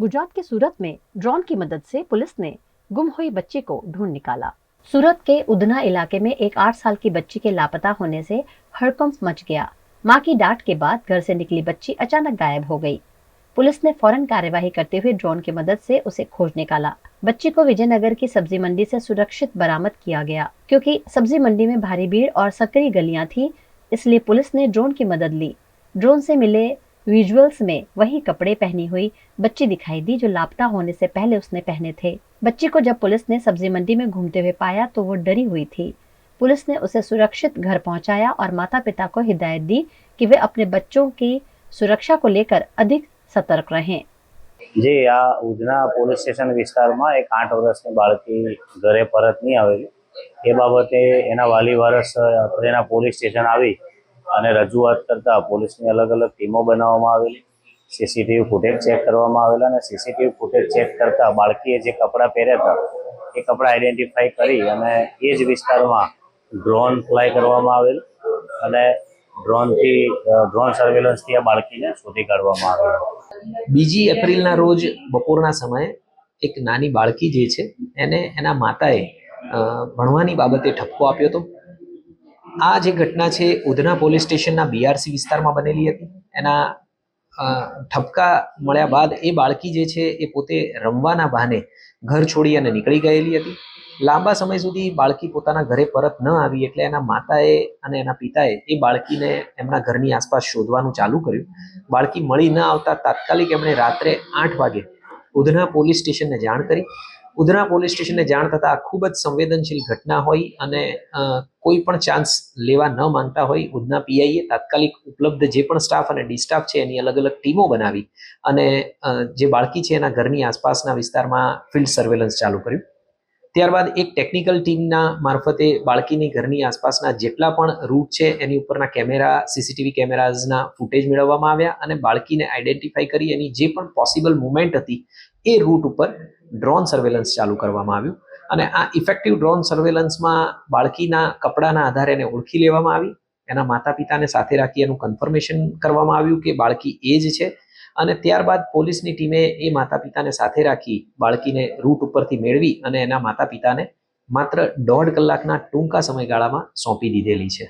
गुजरात के सूरत में ड्रोन की मदद से पुलिस ने गुम हुई बच्ची को ढूंढ निकाला। सूरत के उधना इलाके में एक 8 साल की बच्ची के लापता होने से हड़कंप मच गया। मां की डांट के बाद घर से निकली बच्ची अचानक गायब हो गई। पुलिस ने फौरन कार्यवाही करते हुए ड्रोन की मदद से उसे खोज निकाला। बच्ची को विजयनगर की सब्जी मंडी से सुरक्षित बरामद किया गया। क्योंकि सब्जी मंडी में भारी भीड़ और सकरी गलियां थी, इसलिए पुलिस ने ड्रोन की मदद ली। ड्रोन से मिले विजुअल्स में वही कपड़े पहनी हुई बच्ची दिखाई दी जो लापता होने से पहले उसने पहने थे। बच्ची को जब पुलिस ने सब्जी मंडी में घूमते हुए पाया तो वो डरी हुई थी। पुलिस ने उसे सुरक्षित घर पहुंचाया और माता पिता को हिदायत दी कि वे अपने बच्चों की सुरक्षा को लेकर अधिक सतर्क रहें। जी, आ उधना पोलीस स्टेशन विस्ताરમાં એક 8 વર્ષની બાળકી ઘરે પરત નહીં આવેલી એ બાબતે એના વાલી વારસ અત્રેના પોલીસ સ્ટેશન આવી અને રજૂઆત કરતા પોલીસની અલગ અલગ ટીમો બનાવવામાં આવેલી, સીસીટીવી ફૂટેજ ચેક કરવામાં આવેલા અને સીસીટીવી ફૂટેજ ચેક કરતા બાળકીએ જે કપડાં પહેર્યા હતા એ કપડાં આઈડેન્ટિફાઈ કરી અને એ જ વિસ્તારમાં ડ્રોન ફ્લાય કરવામાં આવેલ અને ડ્રોન સર્વેલન્સથી આ બાળકીને શોધી કાઢવામાં આવેલ। 2 એપ્રિલના રોજ બપોરના સમયે એક નાની બાળકી જે છે એને એના માતાએ ભણવાની બાબતે ઠપકો આપ્યો હતો। આ જે ઘટના છે ઉધના પોલીસ સ્ટેશનના બીઆરસી વિસ્તારમાં બનેલી હતી। એના ઠપકા મળ્યા બાદ એ બાળકી જે છે એ પોતે રમવાના બહાને ઘર છોડી અને નીકળી ગયેલી હતી। લાંબા સમય સુધી બાળકી પોતાના ઘરે પરત ન આવી એટલે એના માતાએ અને એના પિતાએ એ બાળકીને એમના ઘરની આસપાસ શોધવાનું ચાલુ કર્યું। બાળકી મળી ન આવતા તાત્કાલિક એમણે રાત્રે 8 વાગે ઉધના પોલીસ સ્ટેશનને જાણ કરી। ઉધના પોલીસ સ્ટેશનને જાણ થતાં આ ખૂબ જ સંવેદનશીલ ઘટના હોય અને કોઈ પણ ચાન્સ લેવા ન માંગતા હોય ઉધના પીઆઈએ તાત્કાલિક ઉપલબ્ધ જે પણ સ્ટાફ અને ડી સ્ટાફ છે એની અલગ અલગ ટીમો બનાવી અને જે બાળકી છે એના ઘરની આસપાસના વિસ્તારમાં ફિલ્ડ સર્વેલન્સ ચાલુ કર્યું। ત્યારબાદ એક ટેકનિકલ ટીમના મારફતે બાળકીની ઘરની આસપાસના જેટલા પણ રૂટ છે એની ઉપરના કેમેરા સીસીટીવી કેમેરાઝના ફૂટેજ મેળવવામાં આવ્યા અને બાળકીને આઈડેન્ટિફાઈ કરી એની જે પણ પોસિબલ મુવમેન્ટ હતી એ રૂટ ઉપર ડ્રોન સર્વેલન્સ ચાલુ કરવામાં આવ્યું અને આ ઇફેક્ટિવ ડ્રોન સર્વેલન્સમાં બાળકીના કપડાના આધારે એને ઓળખી લેવામાં આવી। એના માતા પિતાને સાથે રાખી એનું કન્ફર્મેશન કરવામાં આવ્યું કે બાળકી એ જ છે અને ત્યારબાદ પોલીસની ટીમે એ માતા પિતાને સાથે રાખી બાળકીને રૂટ ઉપરથી મેળવી અને એના માતા પિતાને માત્ર 1.5 કલાકના ટૂંકા સમયગાળામાં સોંપી દીધેલી છે।